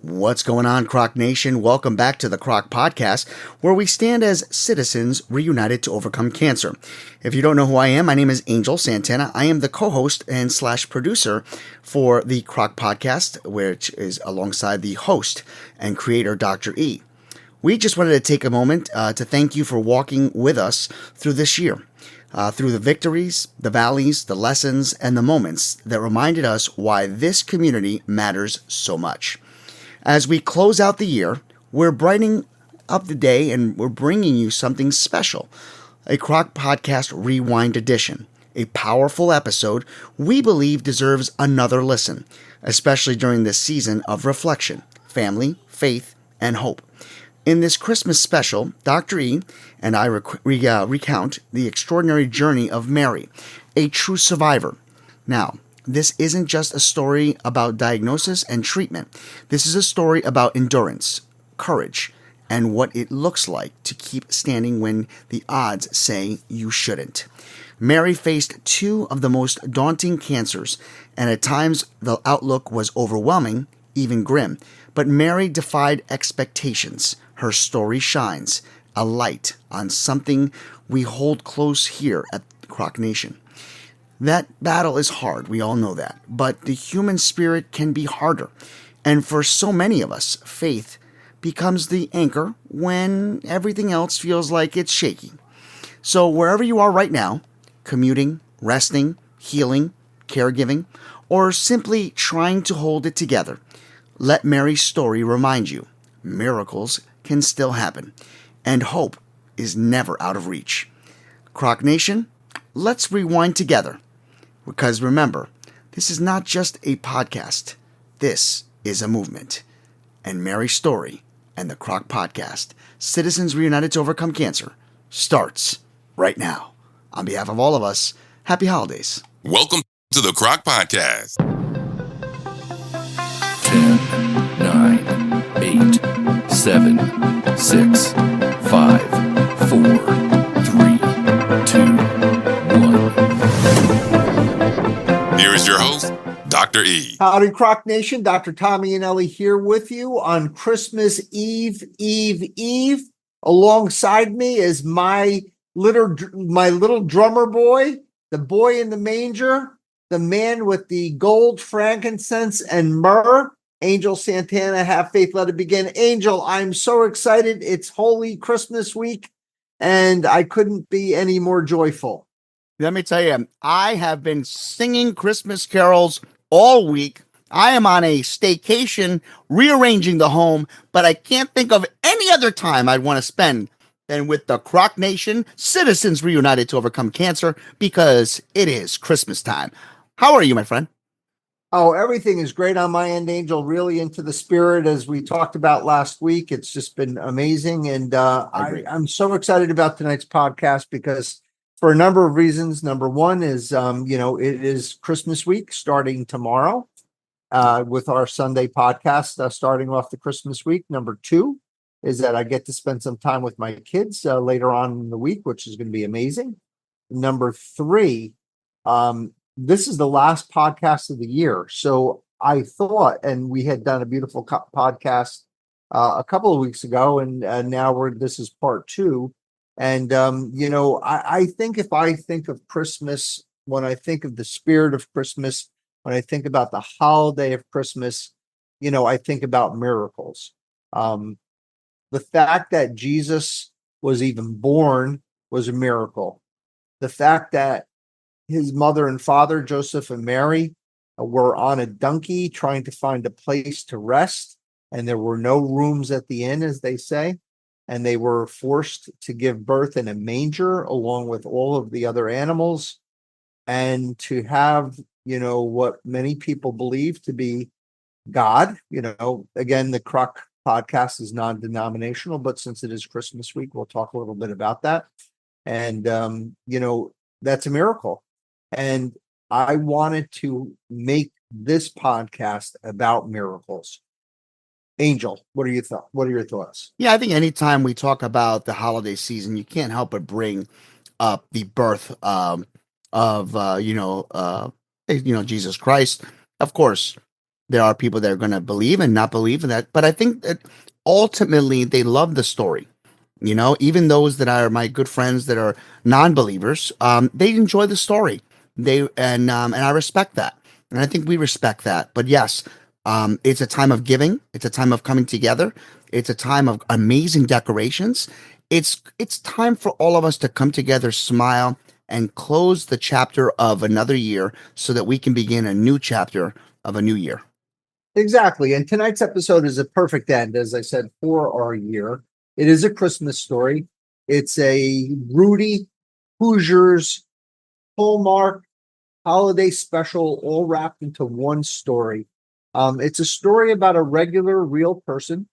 What's going on, Croc Nation? Welcome back to the Croc Podcast, where we stand as citizens reunited to overcome cancer. If you don't know who I am, my name is Angel Santana. I am the co-host and / producer for the Croc Podcast, which is alongside the host and creator, Dr. E. We just wanted to take a moment to thank you for walking with us through this year. Through the victories, the valleys, the lessons, and the moments that reminded us why this community matters so much. As we close out the year, we're brightening up the day and we're bringing you something special. A Croc Podcast Rewind Edition. A powerful episode we believe deserves another listen, especially during this season of reflection, family, faith, and hope. In this Christmas special, Dr. E and I recount the extraordinary journey of Mary, a true survivor. Now, this isn't just a story about diagnosis and treatment. This is a story about endurance, courage, and what it looks like to keep standing when the odds say you shouldn't. Mary faced two of the most daunting cancers, and at times the outlook was overwhelming, even grim. But Mary defied expectations. Her story shines a light on something we hold close here at Croc Nation. That battle is hard, we all know that, but the human spirit can be harder. And for so many of us, faith becomes the anchor when everything else feels like it's shaky. So wherever you are right now, commuting, resting, healing, caregiving, or simply trying to hold it together, let Mary's story remind you, miracles can still happen, and hope is never out of reach. Croc Nation, let's rewind together. Because remember, this is not just a podcast. This is a movement. And Mary's story and the Croc Podcast, Citizens Reunited to Overcome Cancer, starts right now. On behalf of all of us, happy holidays. Welcome to the Croc Podcast. 10, 9, 8, 7, 6, 5, 4, 3, 2, 1. Here is your host, Dr. E. Howdy, Croc Nation. Dr. Tommy and Ellie here with you on Christmas Eve. Alongside me is my little drummer boy, the boy in the manger, the man with the gold, frankincense, and myrrh, Angel Santana. Have faith, let it begin. Angel, I'm so excited. It's Holy Christmas week, and I couldn't be any more joyful. Let me tell you, I have been singing Christmas carols all week. I am on a staycation rearranging the home, but I can't think of any other time I'd want to spend than with the Croc Nation, Citizens Reunited to Overcome Cancer, because it is Christmas time. How are you, my friend? Oh, everything is great on my end, Angel. Really into the spirit, as we talked about last week. It's just been amazing. And I'm so excited about tonight's podcast because for a number of reasons. Number one is, it is Christmas week starting tomorrow with our Sunday podcast starting off the Christmas week. Number two is that I get to spend some time with my kids later on in the week, which is going to be amazing. Number three, this is the last podcast of the year. So I thought, and we had done a beautiful podcast a couple of weeks ago, and now this is part two. And, I think if I think of Christmas, when I think of the spirit of Christmas, when I think about the holiday of Christmas, I think about miracles. The fact that Jesus was even born was a miracle. The fact that his mother and father, Joseph and Mary, were on a donkey trying to find a place to rest, and there were no rooms at the inn, as they say. And they were forced to give birth in a manger along with all of the other animals, and to have, what many people believe to be God. Again, the Croc Podcast is non-denominational, but since it is Christmas week, we'll talk a little bit about that. And, that's a miracle. And I wanted to make this podcast about miracles. Angel, what are your thoughts? Yeah, I think anytime we talk about the holiday season, you can't help but bring up the birth of Jesus Christ. Of course, There are people that are going to believe and not believe in that. But I think that ultimately they love the story. Even those that are my good friends that are non-believers, they enjoy the story. And I respect that, and I think we respect that. But yes, it's a time of giving. It's a time of coming together. It's a time of amazing decorations. It's time for all of us to come together, smile, and close the chapter of another year, so that we can begin a new chapter of a new year. Exactly. And tonight's episode is a perfect end, as I said, for our year. It is a Christmas story. It's a Rudy Hoosiers Hallmark holiday special, all wrapped into one story. It's a story about a regular, real person.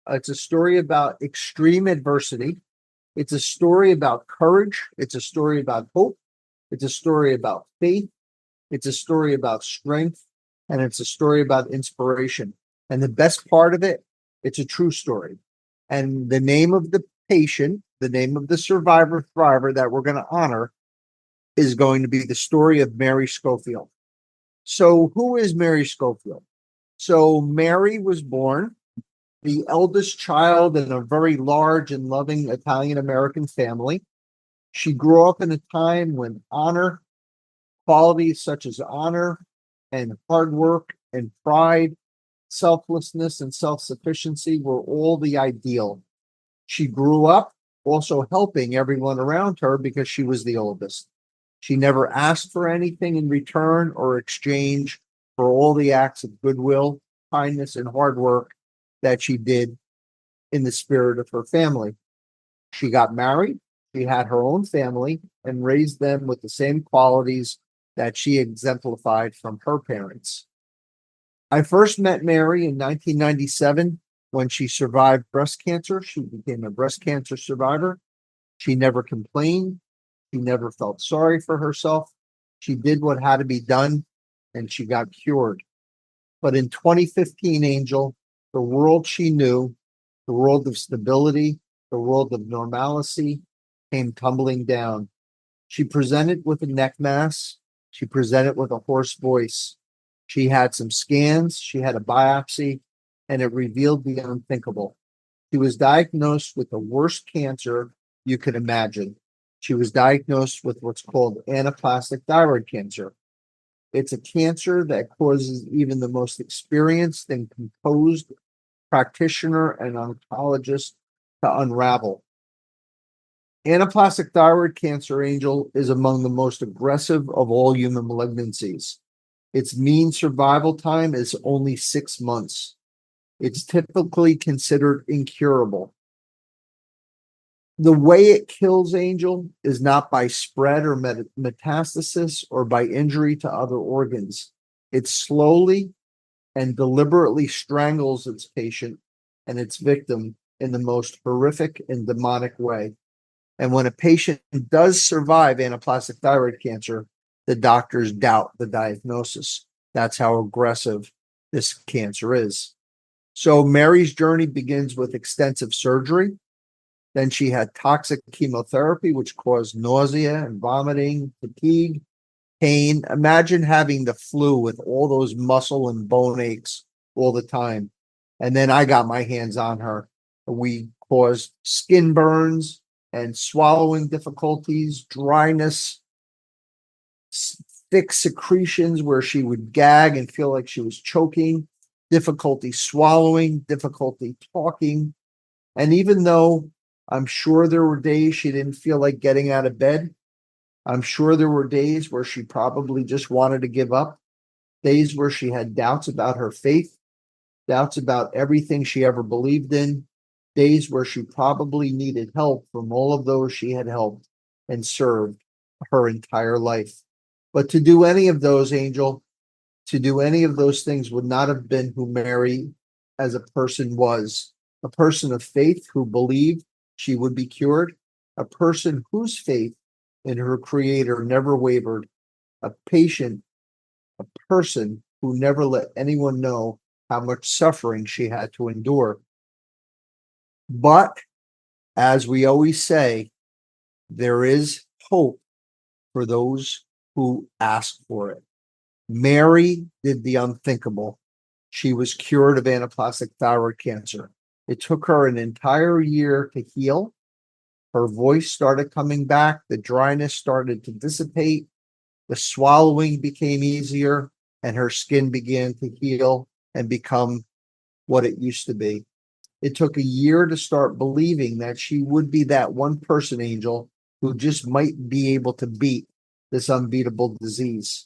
It's a story about extreme adversity. It's a story about courage. It's a story about hope. It's a story about faith. It's a story about strength. And it's a story about inspiration. And the best part of it, it's a true story. And the name of the patient, the name of the survivor thriver that we're going to honor is going to be the story of Mary Schofield. So, who is Mary Schofield? So, Mary was born the eldest child in a very large and loving Italian American family. She grew up in a time when honor, qualities such as honor and hard work and pride, selflessness and self sufficiency were all the ideal. She grew up also helping everyone around her because she was the oldest. She never asked for anything in return or exchange for all the acts of goodwill, kindness, and hard work that she did in the spirit of her family. She got married, she had her own family, and raised them with the same qualities that she exemplified from her parents. I first met Mary in 1997 when she survived breast cancer. She became a breast cancer survivor. She never complained. She never felt sorry for herself. She did what had to be done and she got cured. But in 2015, Angel, the world she knew, the world of stability, the world of normalcy, came tumbling down. She presented with a neck mass. She presented with a hoarse voice. She had some scans. She had a biopsy, and it revealed the unthinkable. She was diagnosed with the worst cancer you could imagine. She was diagnosed with what's called anaplastic thyroid cancer. It's a cancer that causes even the most experienced and composed practitioner and oncologist to unravel. Anaplastic thyroid cancer, Angel, is among the most aggressive of all human malignancies. Its mean survival time is only 6 months. It's typically considered incurable. The way it kills, Angel, is not by spread or metastasis or by injury to other organs. It slowly and deliberately strangles its patient and its victim in the most horrific and demonic way. And when a patient does survive anaplastic thyroid cancer, the doctors doubt the diagnosis. That's how aggressive this cancer is. So Mary's journey begins with extensive surgery. Then she had toxic chemotherapy, which caused nausea and vomiting, fatigue, pain. Imagine having the flu with all those muscle and bone aches all the time. And then I got my hands on her. We caused skin burns and swallowing difficulties, dryness, thick secretions where she would gag and feel like she was choking, difficulty swallowing, difficulty talking. And even though I'm sure there were days she didn't feel like getting out of bed, I'm sure there were days where she probably just wanted to give up, days where she had doubts about her faith, doubts about everything she ever believed in, days where she probably needed help from all of those she had helped and served her entire life. But to do any of those, Angel, to do any of those things would not have been who Mary as a person was. A person of faith who believed she would be cured, a person whose faith in her creator never wavered, a patient, a person who never let anyone know how much suffering she had to endure. But as we always say, there is hope for those who ask for it. Mary did the unthinkable. She was cured of anaplastic thyroid cancer. It took her an entire year to heal. Her voice started coming back. The dryness started to dissipate. The swallowing became easier, and her skin began to heal and become what it used to be. It took a year to start believing that she would be that one person, Angel, who just might be able to beat this unbeatable disease.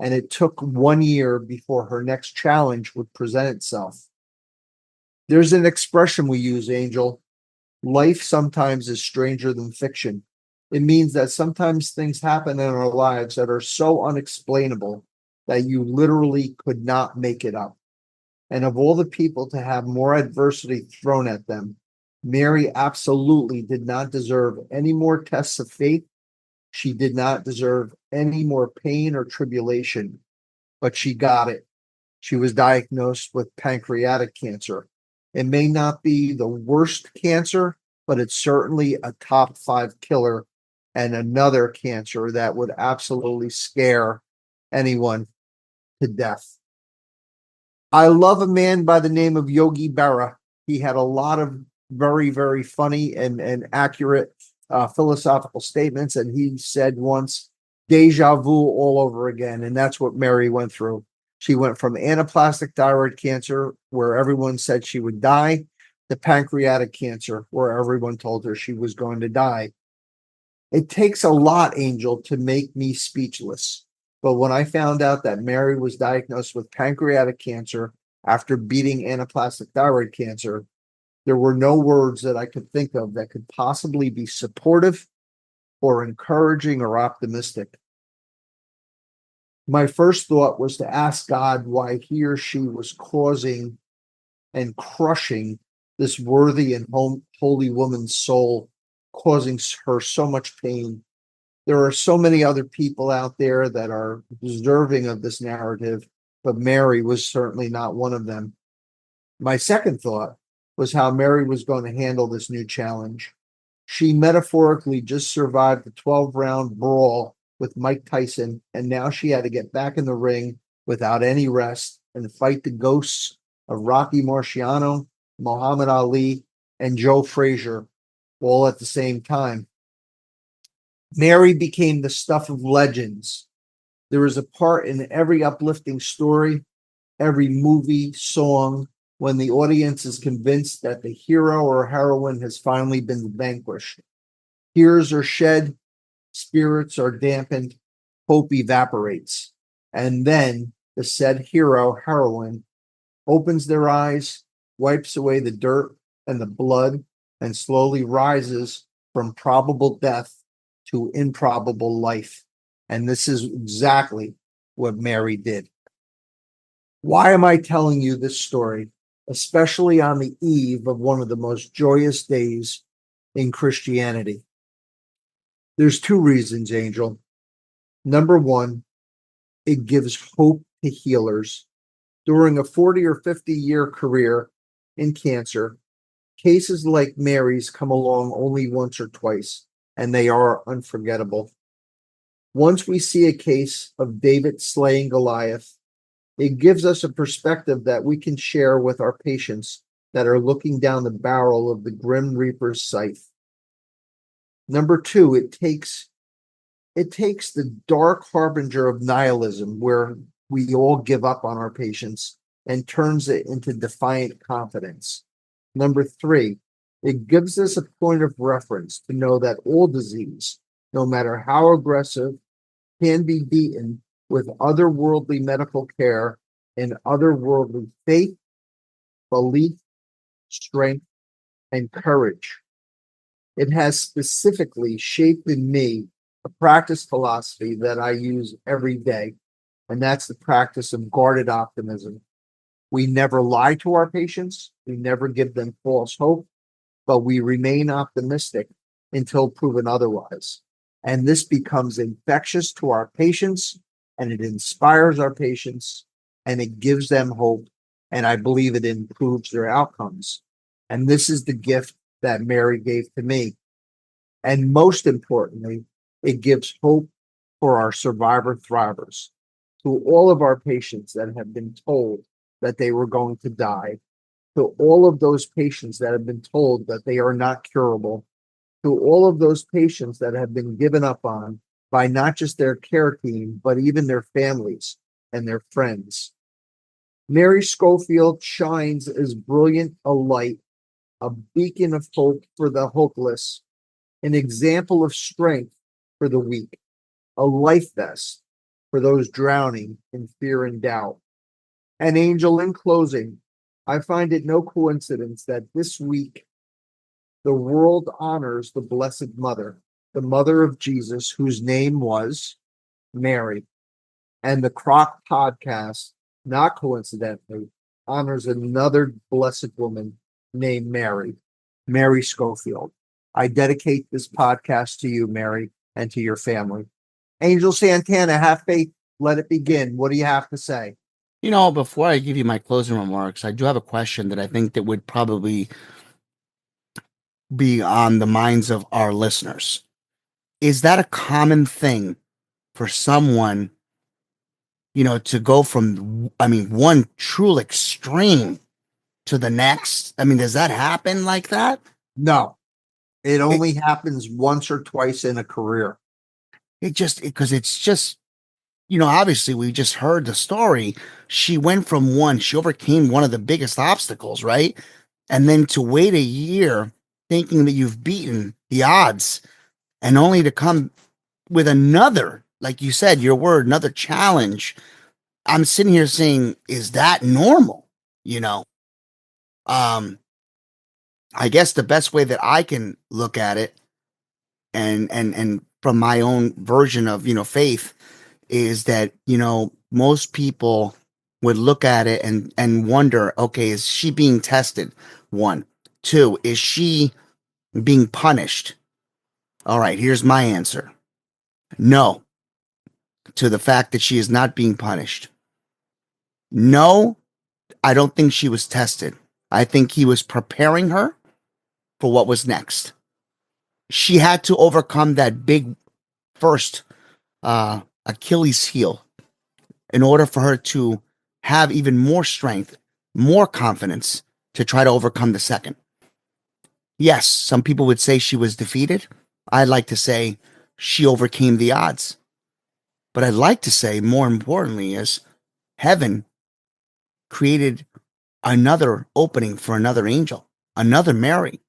And it took 1 year before her next challenge would present itself. There's an expression we use, Angel. Life sometimes is stranger than fiction. It means that sometimes things happen in our lives that are so unexplainable that you literally could not make it up. And of all the people to have more adversity thrown at them, Mary absolutely did not deserve any more tests of faith. She did not deserve any more pain or tribulation, but she got it. She was diagnosed with pancreatic cancer. It may not be the worst cancer, but it's certainly a top 5 killer and another cancer that would absolutely scare anyone to death. I love a man by the name of Yogi Berra. He had a lot of very, very funny and accurate philosophical statements. And he said once, deja vu all over again. And that's what Mary went through. She went from anaplastic thyroid cancer, where everyone said she would die, to pancreatic cancer, where everyone told her she was going to die. It takes a lot, Angel, to make me speechless. But when I found out that Mary was diagnosed with pancreatic cancer after beating anaplastic thyroid cancer, there were no words that I could think of that could possibly be supportive or encouraging or optimistic. My first thought was to ask God why he or she was causing and crushing this worthy and holy woman's soul, causing her so much pain. There are so many other people out there that are deserving of this narrative, but Mary was certainly not one of them. My second thought was how Mary was going to handle this new challenge. She metaphorically just survived the 12-round brawl with Mike Tyson, and now she had to get back in the ring without any rest and fight the ghosts of Rocky Marciano, Muhammad Ali, and Joe Frazier all at the same time. Mary became the stuff of legends. There is a part in every uplifting story, every movie, song, when the audience is convinced that the hero or heroine has finally been vanquished. Tears are shed, spirits are dampened, hope evaporates. And then the said hero, heroine, opens their eyes, wipes away the dirt and the blood, and slowly rises from probable death to improbable life. And this is exactly what Mary did. Why am I telling you this story, especially on the eve of one of the most joyous days in Christianity? There's 2 reasons, Angel. Number 1, it gives hope to healers. During a 40 or 50-year career in cancer, cases like Mary's come along only once or twice, and they are unforgettable. Once we see a case of David slaying Goliath, it gives us a perspective that we can share with our patients that are looking down the barrel of the Grim Reaper's scythe. Number 2, it takes the dark harbinger of nihilism, where we all give up on our patients, and turns it into defiant confidence. Number 3, it gives us a point of reference to know that all disease, no matter how aggressive, can be beaten with otherworldly medical care and otherworldly faith, belief, strength, and courage. It has specifically shaped in me a practice philosophy that I use every day, and that's the practice of guarded optimism. We never lie to our patients, we never give them false hope, but we remain optimistic until proven otherwise. And this becomes infectious to our patients, and it inspires our patients, and it gives them hope, and I believe it improves their outcomes. And this is the gift that Mary gave to me. And most importantly, it gives hope for our survivor thrivers, to all of our patients that have been told that they were going to die, to all of those patients that have been told that they are not curable, to all of those patients that have been given up on by not just their care team, but even their families and their friends. Mary Schofield shines as brilliant a light, a beacon of hope for the hopeless, an example of strength for the weak, a life vest for those drowning in fear and doubt. And Angel, in closing, I find it no coincidence that this week the world honors the Blessed Mother, the mother of Jesus, whose name was Mary. And the Croc podcast, not coincidentally, honors another blessed woman named Mary, Mary Schofield. I dedicate this podcast to you, Mary, and to your family. Angel Santana, have faith. Let it begin. What do you have to say? Before I give you my closing remarks, I do have a question that I think that would probably be on the minds of our listeners. Is that a common thing for someone, to go from, one true extreme to the next? Does that happen like that? No, it only happens once or twice in a career. Because it's just, obviously we just heard the story. She overcame one of the biggest obstacles, right? And then to wait a year thinking that you've beaten the odds and only to come with another, like you said, your word, another challenge. I'm sitting here saying, is that normal? I guess the best way that I can look at it and from my own version of, faith is that, most people would look at it and wonder, okay, is she being tested? One. Two, is she being punished? All right, here's my answer. No, to the fact that she is not being punished. No, I don't think she was tested. I think he was preparing her for what was next. She had to overcome that big first Achilles heel in order for her to have even more strength, more confidence to try to overcome the second. Yes, some people would say she was defeated. I'd like to say she overcame the odds. But I'd like to say, more importantly, is heaven created another opening for another angel, another Mary.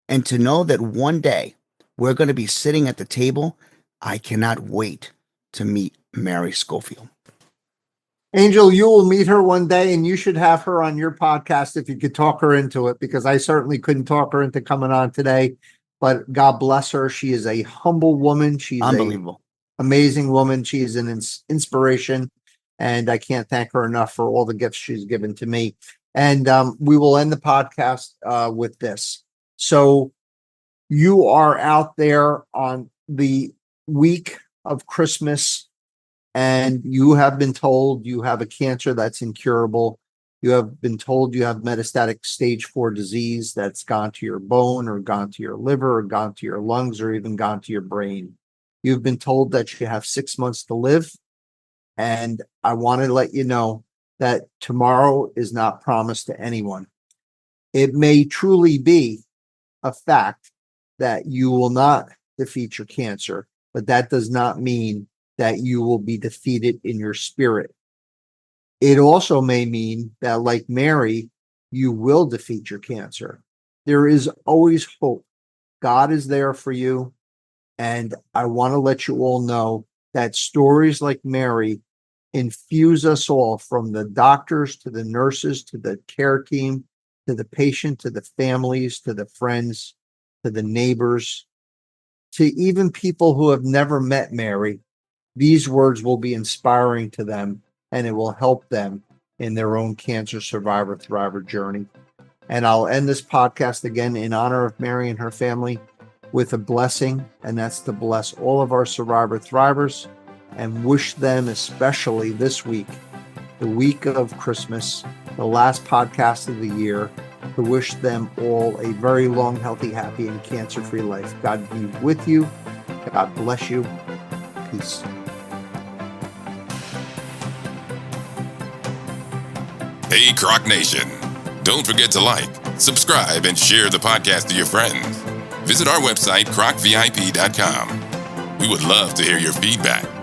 And to know that one day we're going to be sitting at the table, I cannot wait to meet Mary Schofield. Angel, you will meet her one day, and you should have her on your podcast if you could talk her into it, because I certainly couldn't talk her into coming on today. But God bless her. She is a humble woman. She's Unbelievable. An amazing woman. She is an inspiration, and I can't thank her enough for all the gifts she's given to me. And we will end the podcast with this. So you are out there on the week of Christmas, and you have been told you have a cancer that's incurable. You have been told you have metastatic stage 4 disease that's gone to your bone or gone to your liver or gone to your lungs or even gone to your brain. You've been told that you have 6 months to live. And I want to let you know that tomorrow is not promised to anyone. It may truly be a fact that you will not defeat your cancer, but that does not mean that you will be defeated in your spirit. It also may mean that, like Mary, you will defeat your cancer. There is always hope. God is there for you. And I want to let you all know that stories like Mary infuse us all, from the doctors to the nurses to the care team, to the patient, to the families, to the friends, to the neighbors, to even people who have never met Mary. These words will be inspiring to them, and it will help them in their own cancer survivor thriver journey. And I'll end this podcast again in honor of Mary and her family with a blessing, and that's to bless all of our survivor thrivers and wish them, especially this week, the week of Christmas, the last podcast of the year, to wish them all a very long, healthy, happy, and cancer-free life. God be with you. God bless you. Peace. Hey, Croc Nation. Don't forget to like, subscribe, and share the podcast to your friends. Visit our website, crocvip.com. We would love to hear your feedback.